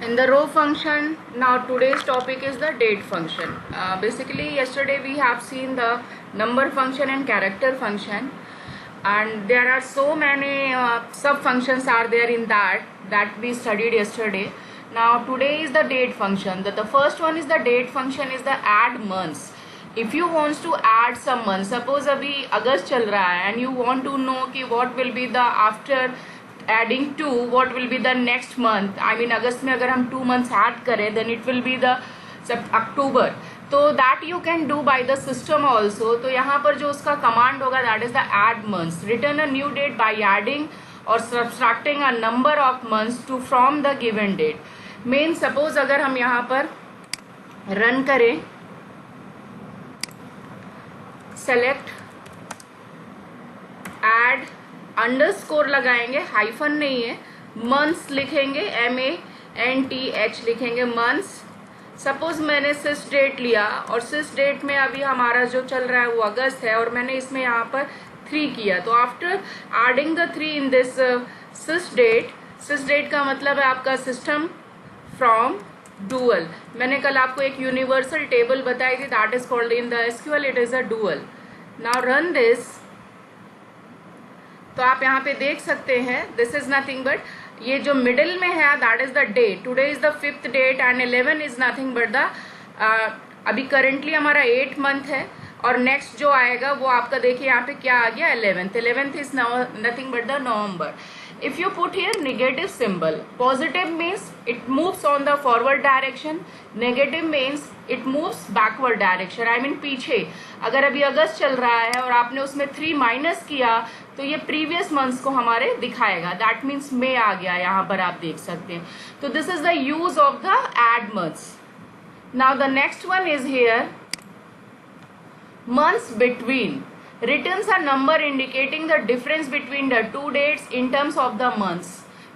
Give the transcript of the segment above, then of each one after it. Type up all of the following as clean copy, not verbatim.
In the row function, now today's topic is the date function. Basically, yesterday we have seen the number function and character function, and there are so many sub functions are there in that we studied yesterday. Now today is the date function. The first one is the date function is the add months. If you want to add some months, suppose अभी अगस्त चल रहा है and you want to know कि what will be the after adding 2 what will be the next month. I mean अगस्त में अगर हम 2 months add करें then it will be the October. तो that you can do by the system also. तो यहाँ पर जो उसका command होगा that is the add months. Return a new date by adding or subtracting a number of months to from the given date. Main suppose अगर हम यहाँ पर run करें, select add अंडरस्कोर लगाएंगे, हाइफन नहीं है, मंथ्स लिखेंगे, MANTH लिखेंगे मंथ्स. सपोज मैंने सिस डेट लिया और सिस डेट में अभी हमारा जो चल रहा है वो अगस्त है और मैंने इसमें यहाँ पर 3 किया. तो after adding the 3 in this sys date का मतलब है आपका सिस्टम फ्रॉम डुअल. मैंने कल आपको एक यूनिवर्सल टेबल बताई थी, that is called in the SQL it is a dual. Now run this. तो आप यहाँ पे देख सकते हैं दिस इज नथिंग बट ये जो मिडिल में है that is the date. Today is the 5th date and 11 is nothing but the अभी करेंटली हमारा 8 मंथ है और नेक्स्ट जो आएगा वो आपका देखिए यहाँ पे क्या आ गया 11th is nothing but the November. If you put here negative symbol, positive means it moves on the forward direction, negative means it moves backward direction. I mean पीछे. अगर अभी अगस्त चल रहा है और आपने उसमें 3 माइनस किया तो ये प्रीवियस मंथ्स को हमारे दिखाएगा. दैट मीन्स मे आ गया, यहाँ पर आप देख सकते हैं. तो this is the use of the add months. Now the next one is here months between. Returns a number indicating the difference between the two dates in terms of the months.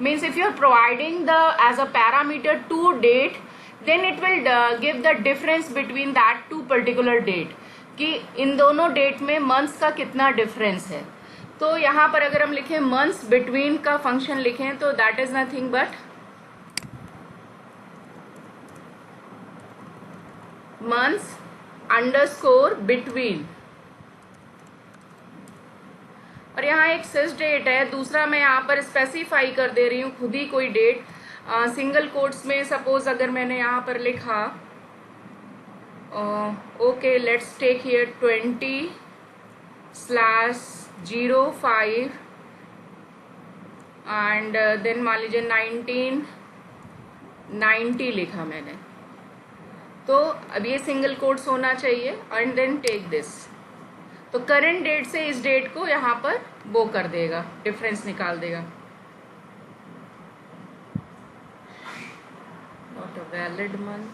Means if you are providing the as a parameter to date, then it will give the difference between that two particular date. कि इन दोनों date में months का कितना difference है. तो यहाँ पर अगर हम लिखें मंथ्स बिटवीन का फंक्शन लिखें तो that is nothing but months underscore between. और यहाँ एक सिस डेट है, दूसरा मैं यहाँ पर स्पेसिफाई कर दे रही हूँ खुद ही कोई डेट सिंगल कोट्स में. सपोज अगर मैंने यहाँ पर लिखा okay let's take here 20/05 and then मान लीजिए 1990 लिखा मैंने. तो अब ये सिंगल कोट्स होना चाहिए एंड देन टेक दिस. तो करंट डेट से इस डेट को यहाँ पर वो कर देगा, डिफरेंस निकाल देगा. Not a valid month,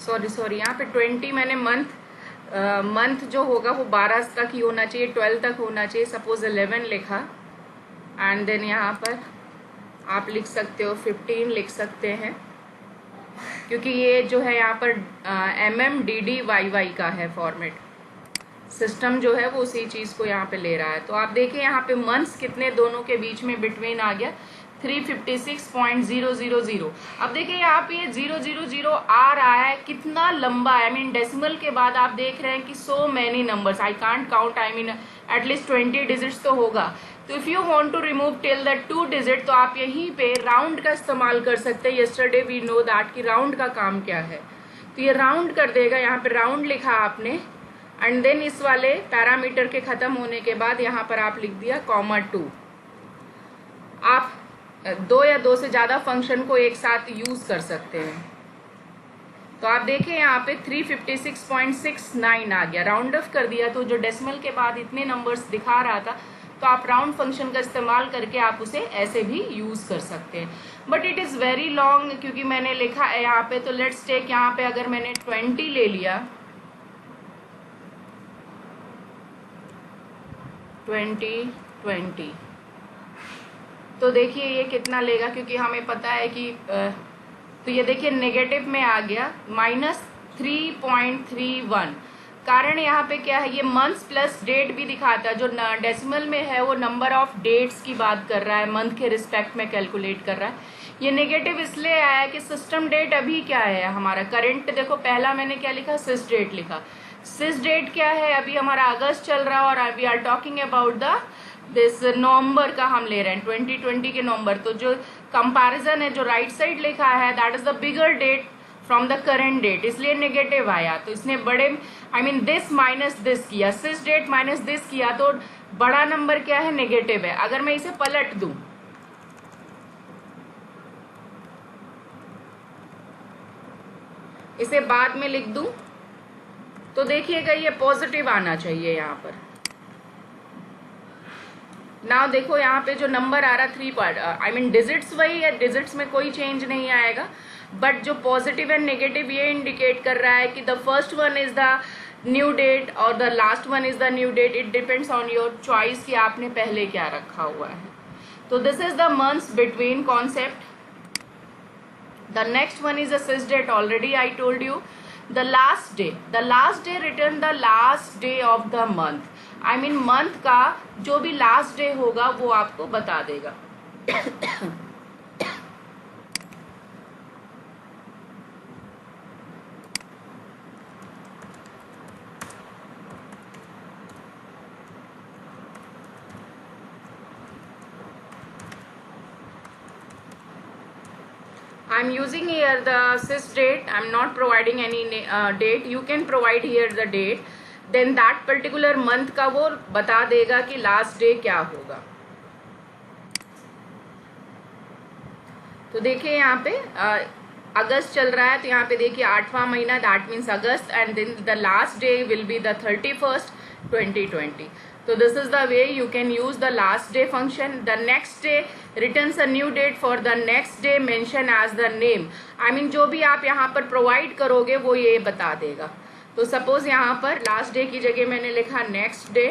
sorry यहाँ पे 20 मैंने मंथ जो होगा वो 12 तक ही होना चाहिए, 12 तक होना चाहिए. सपोज 11 लिखा एंड देन यहाँ पर आप लिख सकते हो 15 लिख सकते हैं क्योंकि ये जो है यहाँ पर MMDDYY का है फॉर्मेट. सिस्टम जो है वो उसी चीज़ को यहाँ पे ले रहा है. तो आप देखिए यहाँ पे मंथ्स कितने दोनों के बीच में बिटवीन आ गया 356.000. अब देखिए यहाँ पे 000 आ रहा है, कितना लंबा है. आई मीन डेसिमल के बाद आप देख रहे हैं कि so many numbers, I can't count. I mean at least 20 digits तो होगा. तो if you want to remove till the 2 digit तो आप यहीं पे राउंड का इस्तेमाल कर सकते हैं. यस्टरडे वी नो दैट कि राउंड का काम क्या है. तो ये राउंड कर देगा. यहाँ पे राउंड लिखा आपने एंड देन इस वाले पैरामीटर के खत्म होने के बाद यहाँ पर आप लिख दिया (2). आप 2 या 2 से ज्यादा फंक्शन को एक साथ यूज कर सकते हैं. तो आप देखिए यहाँ पे 356.69 आ गया, राउंड ऑफ कर दिया. तो जो डेसिमल के बाद इतने नंबर्स दिखा रहा था तो आप राउंड फंक्शन का इस्तेमाल करके आप उसे ऐसे भी यूज कर सकते हैं. But it is very long क्योंकि मैंने लिखा है यहाँ पे. तो लेट्स टेक यहाँ पे अगर मैंने 20 ले लिया, 20 तो देखिए ये कितना लेगा क्योंकि हमें पता है कि तो ये देखिए नेगेटिव में आ गया -3.31. कारण यहाँ पे क्या है, ये मंथ्स प्लस डेट भी दिखाता है। जो डेसिमल में है वो नंबर ऑफ डेट्स की बात कर रहा है, मंथ के रिस्पेक्ट में कैलकुलेट कर रहा है। ये नेगेटिव इसलिए आया कि सिस्टम डेट अभी क्या है हमारा करंट, देखो पहला मैंने क्या लिखा, सिस डेट लिखा। सिस डेट क्या है, अभी हमारा अगस्त चल रहा है और we are talking about the this November का हम ले रहे हैं 2020 के नवंबर। तो जो कंपैरिजन है जो राइट साइड लिखा है that is the bigger date from the current date, इसलिए नेगेटिव आया। तो इसने बड़े दिस माइनस दिस किया, सिस डेट माइनस दिस किया, तो बड़ा नंबर क्या है, नेगेटिव है। अगर मैं इसे पलट दूं, इसे बाद में लिख दूं, तो देखिएगा ये पॉजिटिव आना चाहिए यहाँ पर। ना देखो यहाँ पे जो नंबर आ रहा 3 डिजिट्स वही है, डिजिट्स में कोई चेंज नहीं आएगा, बट जो पॉजिटिव एंड नेगेटिव ये इंडिकेट कर रहा है कि the first one is the new date और the last one is the new date. It depends on your choice कि आपने पहले क्या रखा हुआ है। तो this is the months between concept. The next one is a sys date, already I told you. The last day written the last day of the month. month का जो भी last day होगा वो आपको बता देगा। I'm using here the sys date. I'm not providing any date. You can provide here the date. Then that particular month का वो बता देगा कि last day क्या होगा। तो देखिए यहाँ पे अगस्त चल रहा है, तो यहाँ पे देखिए 8वां महीना, that means August, and then the last day will be the 31st 2020. So this is the way you can use the last day function. The next day returns a new date for the next day mention as the name. जो भी आप यहाँ पर provide करोगे वो ये बता देगा। तो सपोज यहाँ पर लास्ट डे की जगह मैंने लिखा नेक्स्ट डे।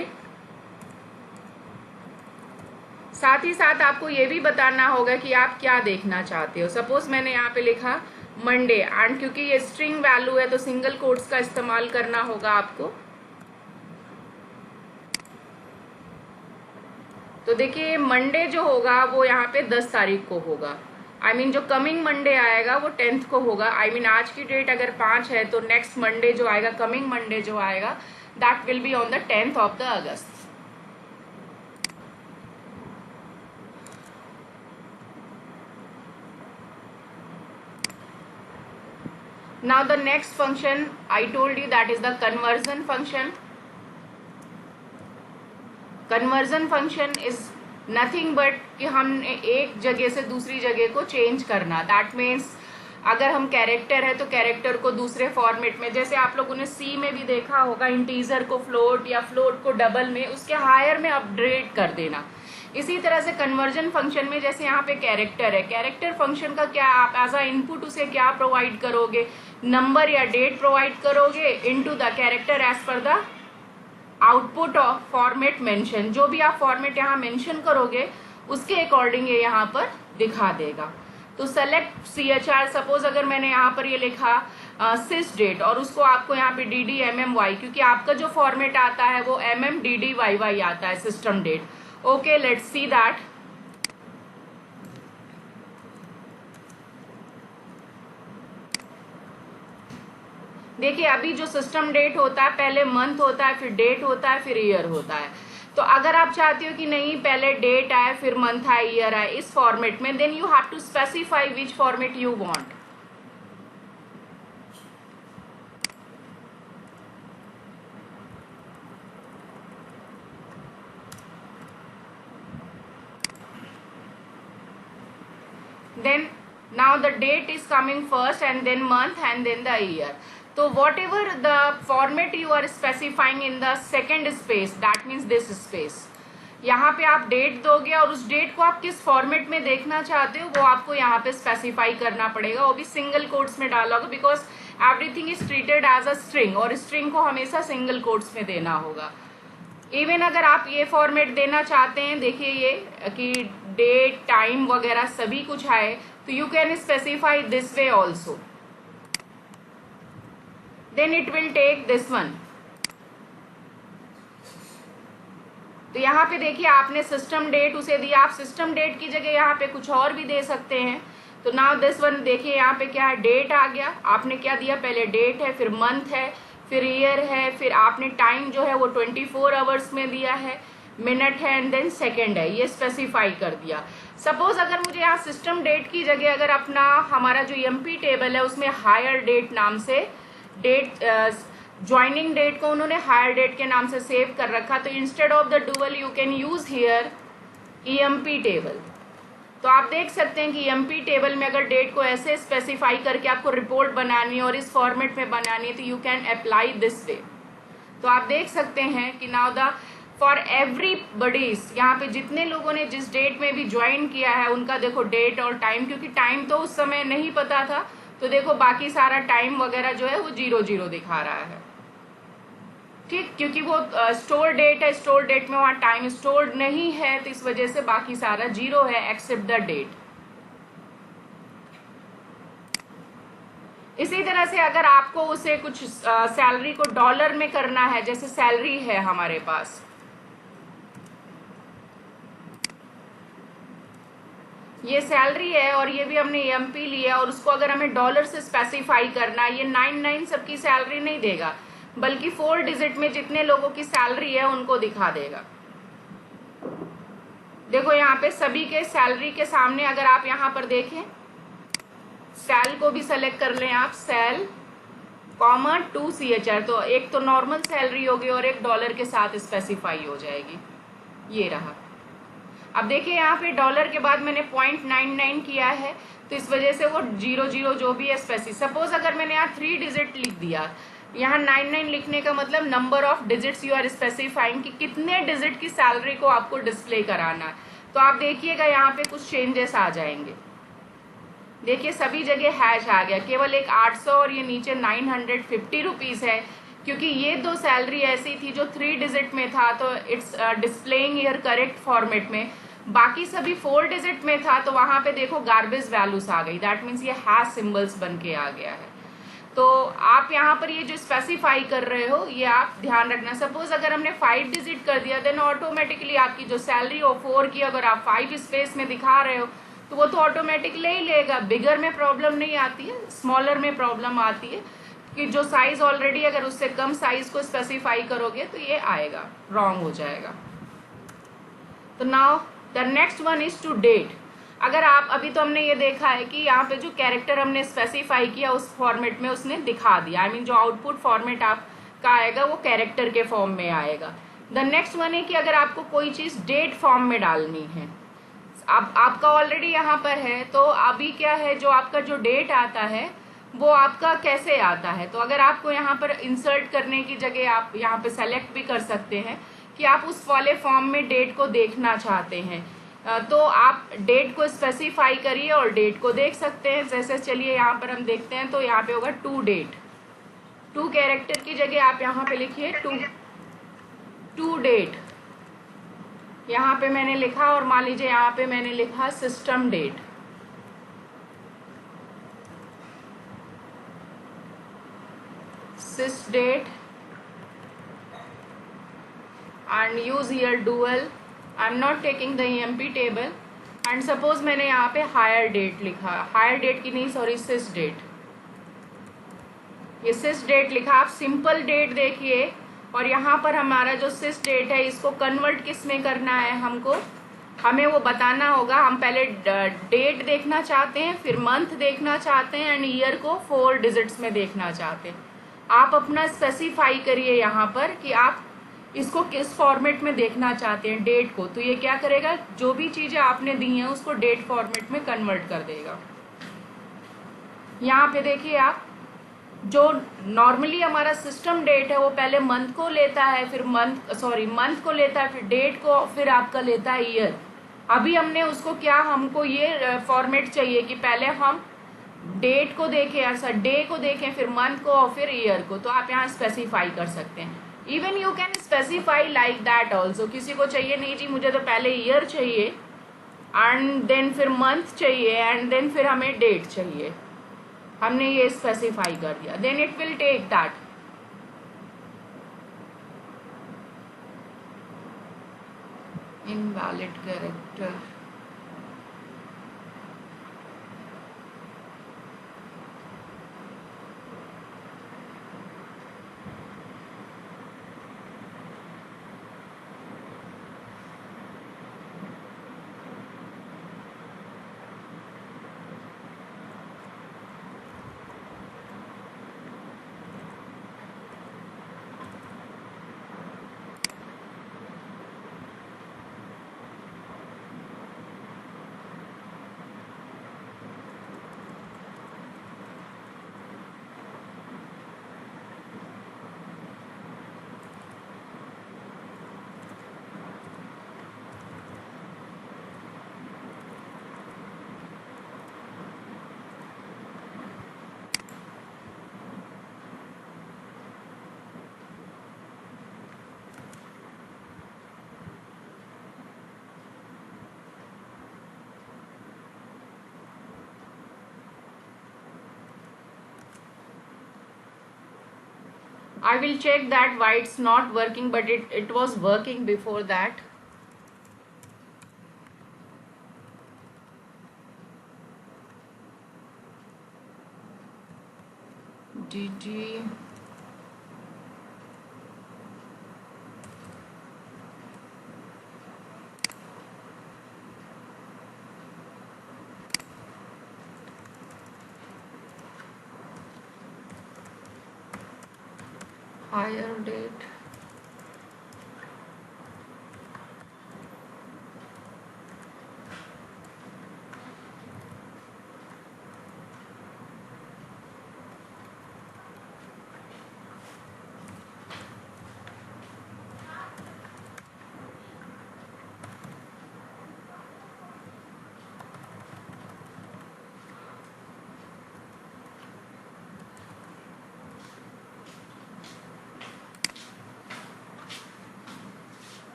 साथ ही साथ आपको ये भी बताना होगा कि आप क्या देखना चाहते हो। सपोज मैंने यहाँ पे लिखा मंडे, एंड क्योंकि ये स्ट्रिंग वैल्यू है तो सिंगल कोट्स का इस्तेमाल करना होगा आपको। तो देखिए मंडे जो होगा वो यहाँ पे 10 तारीख को होगा। जो कमिंग मंडे आएगा वो 10th को होगा। आज की डेट अगर 5 है तो नेक्स्ट मंडे जो आएगा, कमिंग मंडे जो आएगा, that will be on the 10th of the August. Now the next function I told you, that is the conversion function. Conversion function is nothing but कि हमने एक जगह से दूसरी जगह को चेंज करना। दैट मीन्स अगर हम कैरेक्टर है तो कैरेक्टर को दूसरे फॉर्मेट में, जैसे आप लोगों ने सी में भी देखा होगा, इंटीजर को फ्लोट या फ्लोट को डबल में, उसके हायर में अपग्रेड कर देना। इसी तरह से कन्वर्जन फंक्शन में जैसे यहाँ पे कैरेक्टर है, कैरेक्टर फंक्शन का क्या आप एज अ इनपुट उसे क्या प्रोवाइड करोगे, नंबर या डेट प्रोवाइड करोगे into the character as per the output of format mention. जो भी आप फॉर्मेट यहाँ मेंशन करोगे उसके अकॉर्डिंग ये यहाँ पर दिखा देगा। तो सेलेक्ट CHR, सपोज अगर मैंने यहाँ पर ये लिखा सिस डेट और उसको आपको यहाँ पे DDMMY, क्योंकि आपका जो फॉर्मेट आता है वो MMDDYY आता है system date. Okay, let's see that. देखिए अभी जो सिस्टम डेट होता है पहले मंथ होता है, फिर डेट होता है, फिर ईयर होता है। तो अगर आप चाहते हो कि नहीं पहले डेट आए फिर मंथ आए ईयर आए इस फॉर्मेट में, then you have to specify which format you want. then now the date is coming first and then month and then the year. So whatever the format you are specifying in the second space, that means this space, यहाँ पे आप date दोगे और उस date को आप किस format में देखना चाहते हो वो आपको यहाँ पे स्पेसिफाई करना पड़ेगा। वो भी सिंगल कोट्स में डालोगे because everything is treated as a string और स्ट्रिंग को हमेशा सिंगल कोट्स में देना होगा। इवन अगर आप ये फॉर्मेट देना चाहते हैं, देखिए ये कि डेट टाइम वगैरह सभी कुछ आए, तो you can specify this way also, then it will take this one तो यहाँ पे देखिए आपने सिस्टम डेट उसे दिया, आप सिस्टम डेट की जगह यहाँ पे कुछ और भी दे सकते हैं। तो नाउ दिस वन देखिए यहाँ पे क्या है, डेट आ गया, आपने क्या दिया, पहले डेट है, फिर मंथ है, फिर ईयर है, फिर आपने टाइम जो है वो 24 आवर्स में दिया है, मिनट है एंड देन सेकेंड है, ये स्पेसिफाई कर दिया। सपोज अगर मुझे यहाँ सिस्टम डेट की जगह अगर अपना हमारा जो एमपी टेबल है उसमें हायर डेट नाम से डेट ज्वाइनिंग डेट को उन्होंने हायर डेट के नाम से सेव कर रखा, तो instead of the dual you can use here EMP table. तो आप देख सकते हैं कि ईएमपी टेबल में अगर डेट को ऐसे स्पेसिफाई करके आपको रिपोर्ट बनानी है और इस फॉर्मेट में बनानी है तो you can apply this way. तो आप देख सकते हैं कि नाउ द फॉर एवरीबडीज, यहाँ पे जितने लोगों ने जिस डेट में भी ज्वाइन किया है उनका देखो डेट और टाइम, क्योंकि टाइम तो उस समय नहीं पता था, तो देखो बाकी सारा टाइम वगैरह जो है वो 00 दिखा रहा है, ठीक, क्योंकि वो स्टोर डेट है, स्टोर डेट में वहां टाइम स्टोर्ड नहीं है, तो इस वजह से बाकी सारा 0 है एक्सेप्ट द डेट। इसी तरह से अगर आपको उसे कुछ सैलरी को डॉलर में करना है, जैसे सैलरी है हमारे पास, ये सैलरी है और ये भी हमने एमपी लिया और उसको अगर हमें डॉलर से स्पेसिफाई करना है, ये 99 सबकी सैलरी नहीं देगा बल्कि 4 डिजिट में जितने लोगों की सैलरी है उनको दिखा देगा। देखो यहाँ पे सभी के सैलरी के सामने अगर आप यहाँ पर देखें, सेल को भी सेलेक्ट कर लें आप, सेल कॉमा 2CHR, तो एक तो नॉर्मल सैलरी होगी और एक डॉलर के साथ स्पेसिफाई हो जाएगी, ये रहा। अब देखिए यहाँ पे डॉलर के बाद मैंने 0.99 किया है, तो इस वजह से वो 00 जो भी है सपोज अगर मैंने यहाँ 3 डिजिट लिख दिया, यहाँ 99 लिखने का मतलब number of digits you are specifying कि कितने डिजिट की सैलरी को आपको डिस्प्ले कराना है। तो आप देखिएगा यहाँ पे कुछ चेंजेस आ जाएंगे, देखिए सभी जगह हैश आ गया, केवल एक 800 और ये नीचे 950 रुपीज है, क्योंकि ये 2 सैलरी ऐसी थी जो 3 डिजिट में था, तो it's displaying here correct format में। बाकी सभी 4 डिजिट में था, तो वहां पे देखो गार्बेज वैल्यूज आ गई, दैट मीन्स ये हैश सिंबल्स बन के आ गया है। तो आप यहाँ पर ये जो स्पेसिफाई कर रहे हो ये आप ध्यान रखना। सपोज अगर हमने 5 डिजिट कर दिया, देन ऑटोमेटिकली आपकी जो सैलरी हो 4 की अगर आप 5 स्पेस में दिखा रहे हो तो वो तो ऑटोमेटिक ले ही लेगा, बिगर में प्रॉब्लम नहीं आती है, स्मॉलर में प्रॉब्लम आती है कि जो साइज ऑलरेडी अगर उससे कम साइज को स्पेसिफाई करोगे तो ये आएगा, रॉन्ग हो जाएगा। तो now the next one is to date. अगर आप अभी तो हमने ये देखा है कि यहाँ पे जो कैरेक्टर हमने स्पेसिफाई किया उस फॉर्मेट में उसने दिखा दिया, आई मीन जो आउटपुट फॉर्मेट आपका आएगा वो कैरेक्टर के फॉर्म में आएगा। द नेक्स्ट वन है कि अगर आपको कोई चीज डेट फॉर्म में डालनी है, अब आपका ऑलरेडी यहाँ पर है, तो अभी क्या है जो आपका जो डेट आता है वो आपका कैसे आता है, तो अगर आपको यहाँ पर इंसर्ट करने की जगह आप यहाँ पे सेलेक्ट भी कर सकते हैं कि आप उस वाले फॉर्म में डेट को देखना चाहते हैं, तो आप डेट को स्पेसिफाई करिए और डेट को देख सकते हैं। जैसे चलिए यहाँ पर हम देखते हैं, तो यहाँ पे होगा टू डेट, 2 कैरेक्टर की जगह आप यहाँ पे लिखिए टू डेट, यहाँ पे मैंने लिखा और मान लीजिए यहाँ पे मैंने लिखा system date, sys date and use here dual, I'm not taking the EMP table, and suppose मैंने यहाँ पे हायर डेट लिखा, हायर डेट की नहीं सॉरी sys डेट, ये sys डेट लिखा, आप सिंपल डेट देखिए और यहाँ पर हमारा जो sys डेट है इसको कन्वर्ट किस में करना है हमको, हमें वो बताना होगा। हम पहले डेट देखना चाहते हैं, फिर मंथ देखना चाहते हैं एंड ईयर को 4 डिजिट्स में देखना चाहते हैं। आप अपना स्पेसिफाई करिए यहाँ पर कि आप इसको किस फॉर्मेट में देखना चाहते हैं डेट को, तो ये क्या करेगा, जो भी चीजें आपने दी हैं उसको डेट फॉर्मेट में कन्वर्ट कर देगा। यहाँ पे देखिए आप, जो नॉर्मली हमारा सिस्टम डेट है वो पहले मंथ को लेता है, फिर मंथ को लेता है, फिर डेट को, फिर आपका लेता है ईयर। अभी हमने उसको क्या, हमको ये फॉर्मेट चाहिए कि पहले हम डेट को देखें, ऐसा डे को देखें, फिर मंथ को और फिर ईयर को, तो आप यहाँ स्पेसिफाई कर सकते हैं। Even you can specify like that also, किसी को चाहिए नहीं जी मुझे तो पहले ईयर चाहिए एंड देन फिर मंथ चाहिए एंड देन फिर हमें डेट चाहिए, हमने ये स्पेसिफाई कर दिया, then it will take that. Invalid character. I will check that why it's not working, but it was working before that. DD hire date.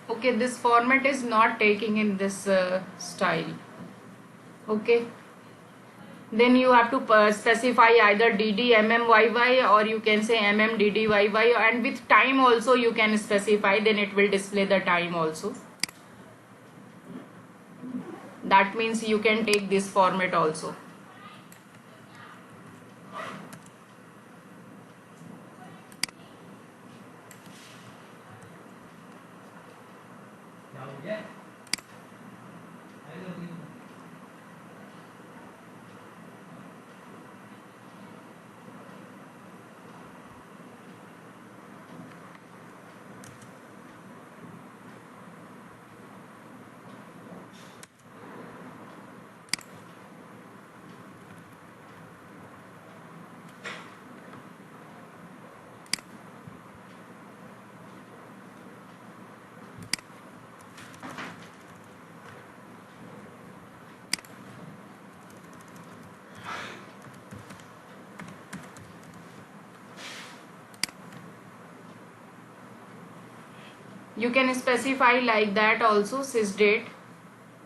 Okay, this format is not taking in this style. Okay, then you have to specify either DDMMYY or you can say MMDDYY, and with time also you can specify, then it will display the time also. That means you can take this format also. You can specify like that also, sys date.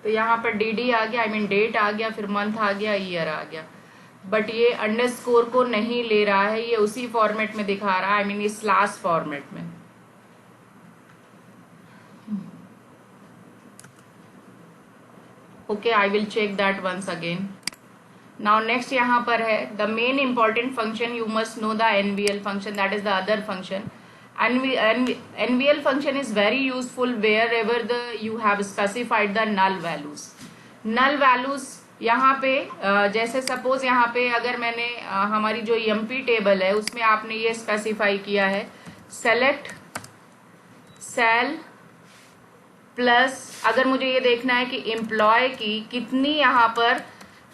तो यहाँ पर DD आ गया, I mean date आ गया, फिर month आ गया, year आ गया, but ये underscore को नहीं ले रहा है, ये उसी फॉर्मेट में दिखा रहा है, I mean इस लास्ट फॉर्मेट में. Okay, I will check that once again. Now next यहाँ पर है the main important function, you must know the NVL function, that is the other function. NVL function is very useful wherever you have specified the null values. Null values यहाँ पे जैसे suppose यहाँ पे अगर मैंने हमारी जो EMP टेबल है उसमें आपने ये स्पेसिफाई किया है सेलेक्ट सेल प्लस, अगर मुझे ये देखना है कि एम्प्लॉय की कितनी यहाँ पर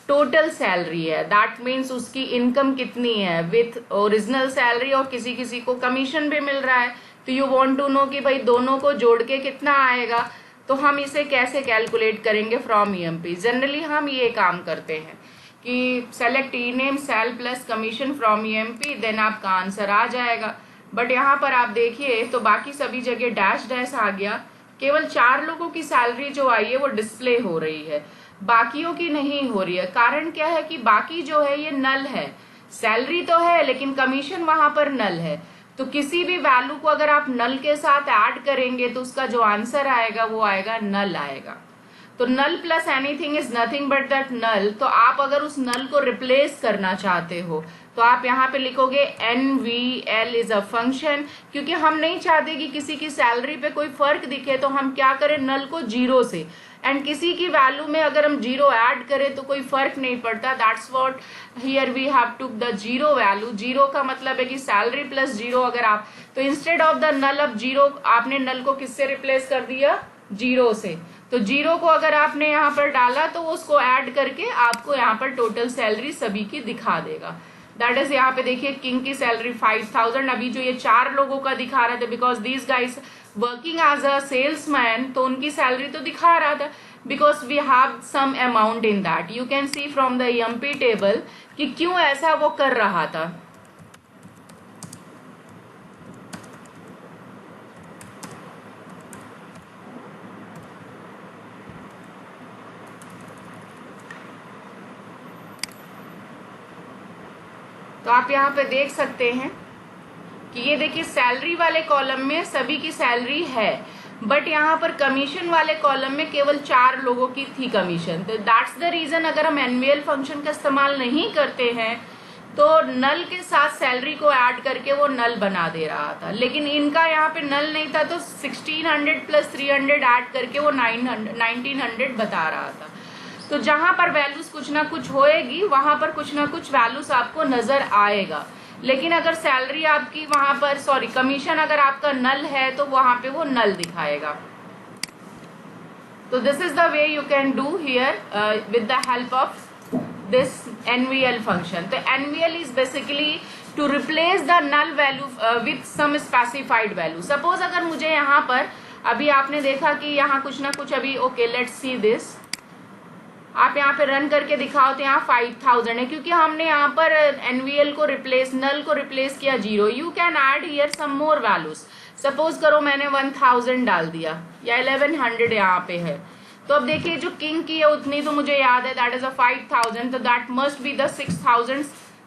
टोटल सैलरी है, दैट मीन्स उसकी इनकम कितनी है विथ ओरिजिनल सैलरी और किसी किसी को कमीशन भी मिल रहा है, तो यू वांट टू नो कि भाई दोनों को जोड़ के कितना आएगा, तो हम इसे कैसे कैलकुलेट करेंगे फ्रॉम EMP. जनरली हम ये काम करते हैं कि select name sale plus commission from EMP, then आपका आंसर आ जाएगा. बट यहाँ पर आप देखिए तो बाकी सभी जगह डैश डैश आ गया, केवल 4 लोगों की सैलरी जो आई है वो डिस्प्ले हो रही है. बाकियों की नहीं हो रही है। कारण क्या है कि बाकी जो है ये नल है, सैलरी तो है लेकिन कमीशन वहां पर नल है। तो किसी भी वैल्यू को अगर आप नल के साथ ऐड करेंगे तो उसका जो आंसर आएगा वो आएगा नल आएगा। तो null plus anything is nothing but that null. तो आप अगर उस नल को रिप्लेस करना चाहते हो तो आप यहाँ पे लिखोगे NVL इज अ फंक्शन, क्योंकि हम नहीं चाहते कि किसी की सैलरी पे कोई फर्क दिखे, तो हम क्या करें, नल को जीरो से, एंड किसी की वैल्यू में अगर हम जीरो ऐड करें तो कोई फर्क नहीं पड़ता। That's what here we have to the zero value. Zero का मतलब है कि सैलरी प्लस जीरो। अगर आप, तो इंस्टेड ऑफ द नल अब जीरो, आपने नल को किससे रिप्लेस कर दिया, जीरो से। तो जीरो को अगर आपने यहाँ पर डाला तो उसको ऐड करके आपको यहाँ पर टोटल सैलरी सभी की दिखा देगा। दैट इज, यहाँ पे देखिए किंग की सैलरी 5000। अभी जो ये 4 लोगों का दिखा रहा था, because these guys working as a salesman, तो उनकी सैलरी तो दिखा रहा था because we have some amount in that. You can see from the EMP table कि क्यों ऐसा वो कर रहा था। तो आप यहाँ पे देख सकते हैं कि ये देखिए सैलरी वाले कॉलम में सभी की सैलरी है, बट यहाँ पर कमीशन वाले कॉलम में केवल 4 लोगों की थी कमीशन। तो दैट्स द रीजन, अगर हम एनुअल फंक्शन का इस्तेमाल नहीं करते हैं तो नल के साथ सैलरी को ऐड करके वो नल बना दे रहा था, लेकिन इनका यहाँ पे नल नहीं था तो 1600 प्लस 300 ऐड करके वो 1900 बता रहा था। तो जहां पर वैल्यूज कुछ ना कुछ होएगी वहां पर कुछ ना कुछ वैल्यूज आपको नजर आएगा, लेकिन अगर सैलरी आपकी वहां पर, सॉरी कमीशन अगर आपका नल है तो वहां पे वो नल दिखाएगा। तो this is the way you can do here with the help of this NVL function. तो NVL is basically to replace the null value with some specified value. Suppose अगर मुझे यहाँ पर, अभी आपने देखा कि यहाँ कुछ ना कुछ, अभी ओके लेट्स सी दिस, आप यहाँ पे रन करके दिखाओ तो यहाँ 5000 है, क्योंकि हमने यहाँ पर NVL को रिप्लेस, नल को रिप्लेस किया zero. You can add here some more values. Suppose करो मैंने 1000 डाल दिया या 1100 यहाँ पे है, तो अब देखिए जो किंग की है उतनी तो मुझे याद है, दैट इज अ 5000, तो that must be the 6000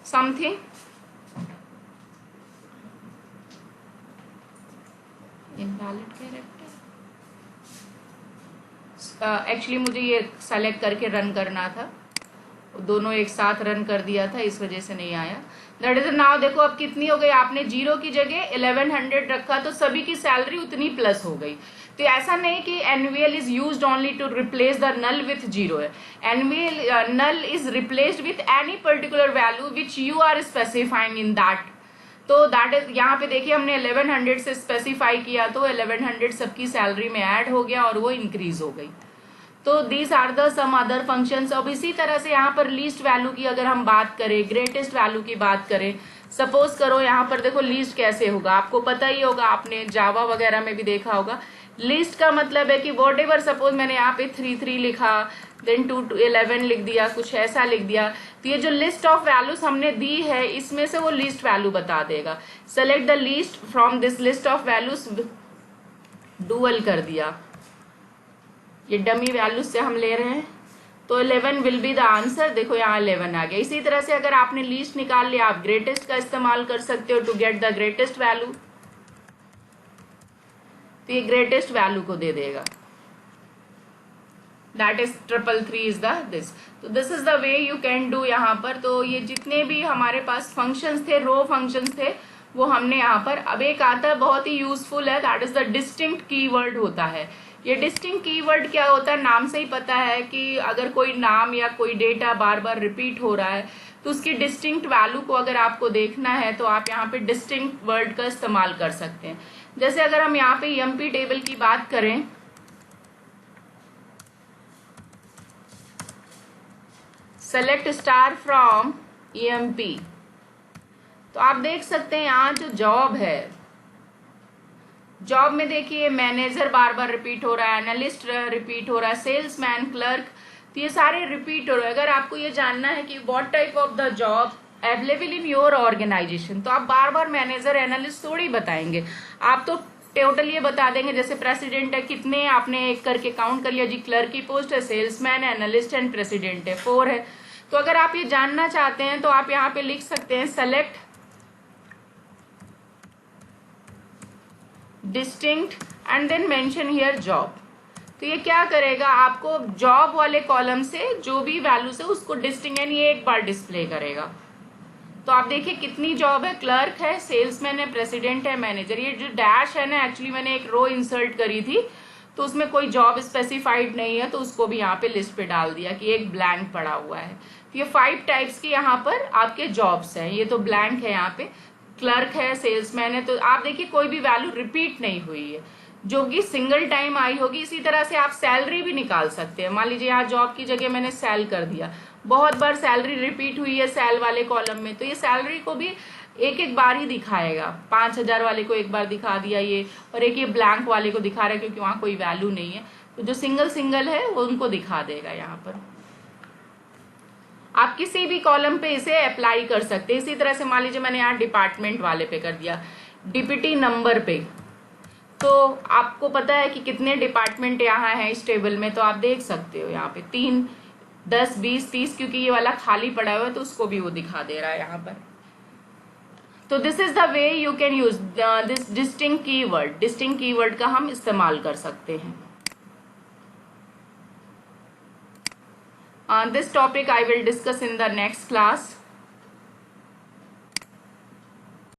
something. Invalid character, actually मुझे ये सेलेक्ट करके रन करना था, दोनों एक साथ रन कर दिया था, इस वजह से नहीं आया। दैट इज नाउ देखो अब कितनी हो गई, आपने जीरो की जगह 1100 रखा तो सभी की सैलरी उतनी प्लस हो गई। तो ऐसा नहीं कि NVL is used only to replace the null with zero है। NVL null is replaced with any particular value which you are specifying in that. तो दैट इज, यहाँ पे देखिए हमने 1100 से स्पेसिफाई किया तो 1100 सबकी सैलरी में ऐड हो गया और वो इंक्रीज हो गई। तो these are the some other functions. अब इसी तरह से यहाँ पर लीस्ट वैल्यू की अगर हम बात करें, ग्रेटेस्ट वैल्यू की बात करें, सपोज करो यहाँ पर देखो लीस्ट कैसे होगा, आपको पता ही होगा, आपने जावा वगैरह में भी देखा होगा। लीस्ट का मतलब है कि वॉट एवर, सपोज मैंने यहाँ पे 3 लिखा, देन 2 to 11 लिख दिया, कुछ ऐसा लिख दिया, तो ये जो लिस्ट ऑफ वैल्यूज हमने दी है इसमें से वो लीस्ट वैल्यू बता देगा। Select the least from this list of values, dual कर दिया, ये डमी वैल्यूज से हम ले रहे हैं, तो 11 विल बी द आंसर। देखो यहाँ 11 आ गया। इसी तरह से अगर आपने लीस्ट निकाल लिया, आप ग्रेटेस्ट का इस्तेमाल कर सकते हो to get the greatest value, तो ये ग्रेटेस्ट वैल्यू को दे देगा, that is 333 is the this. तो this is the way you can do यहाँ पर। तो ये जितने भी हमारे पास फंक्शंस थे, रो फंक्शंस थे, वो हमने यहाँ पर, अब एक आता है बहुत ही यूजफुल है, that is the distinct keyword होता है। ये डिस्टिंक्ट कीवर्ड क्या होता है, नाम से ही पता है कि अगर कोई नाम या कोई डेटा बार बार रिपीट हो रहा है तो उसकी डिस्टिंक्ट वैल्यू को अगर आपको देखना है तो आप यहाँ पे डिस्टिंक्ट वर्ड का इस्तेमाल कर सकते हैं। जैसे अगर हम यहाँ पे EMP टेबल की बात करें, सेलेक्ट स्टार फ्रॉम EMP, तो आप देख सकते हैं यहाँ जो जॉब है, जॉब में देखिए मैनेजर बार बार रिपीट हो रहा है, एनालिस्ट रिपीट हो रहा है, सेल्समैन, क्लर्क, तो ये सारे रिपीट हो रहे हैं। अगर आपको ये जानना है कि what type of the job available in your organisation, तो आप बार बार मैनेजर, एनालिस्ट थोड़ी बताएंगे, आप तो टोटल ये बता देंगे, जैसे प्रेसिडेंट है कितने आपने एक करके काउंट कर लिया जी, क्लर्क की पोस्ट है, सेल्समैन है, एनालिस्ट एंड प्रेसिडेंट है, 4 है। तो अगर आप ये जानना चाहते हैं तो आप यहाँ पे लिख सकते हैं select distinct and then mention here job. तो ये क्या करेगा, आपको जॉब वाले कॉलम से जो भी वैल्यूज है उसको डिस्टिंक्ट यानी एक बार डिस्प्ले करेगा। तो आप देखिए कितनी जॉब है, क्लर्क है, सेल्समैन है, प्रेसिडेंट है, मैनेजर। ये जो डैश है ना, एक्चुअली मैंने एक रो इंसर्ट करी थी तो उसमें कोई जॉब स्पेसिफाइड नहीं है, तो उसको भी यहाँ पे लिस्ट पे डाल दिया कि एक ब्लैंक पड़ा हुआ है। तो ये 5 टाइप्स के यहाँ पर आपके जॉब्स हैं। ये तो ब्लैंक है, यहाँ पे क्लर्क है, सेल्समैन है। तो आप देखिए कोई भी वैल्यू रिपीट नहीं हुई है, जो कि सिंगल टाइम आई होगी। इसी तरह से आप सैलरी भी निकाल सकते हैं। मान लीजिए यहाँ जॉब की जगह मैंने सेल कर दिया, बहुत बार सैलरी रिपीट हुई है सेल वाले कॉलम में, तो ये सैलरी को भी एक एक बार ही दिखाएगा। 5,000 वाले को एक बार दिखा दिया ये, और एक ये ब्लैंक वाले को दिखा रहा है क्योंकि वहां कोई वैल्यू नहीं है। तो जो सिंगल सिंगल है वो उनको दिखा देगा। यहाँ पर आप किसी भी कॉलम पे इसे अप्लाई कर सकते हैं। इसी तरह से मान लीजिए मैंने यहाँ डिपार्टमेंट वाले पे कर दिया, डिप्टी नंबर पे, तो आपको पता है कि कितने डिपार्टमेंट यहाँ है इस टेबल में, तो आप देख सकते हो यहाँ पे 3, 10, 20, 30, क्योंकि ये वाला खाली पड़ा हुआ है तो उसको भी वो दिखा दे रहा है यहाँ पर। तो this is the way you can use this distinct keyword. Distinct keyword का हम इस्तेमाल कर सकते हैं। This topic I will discuss in the next class.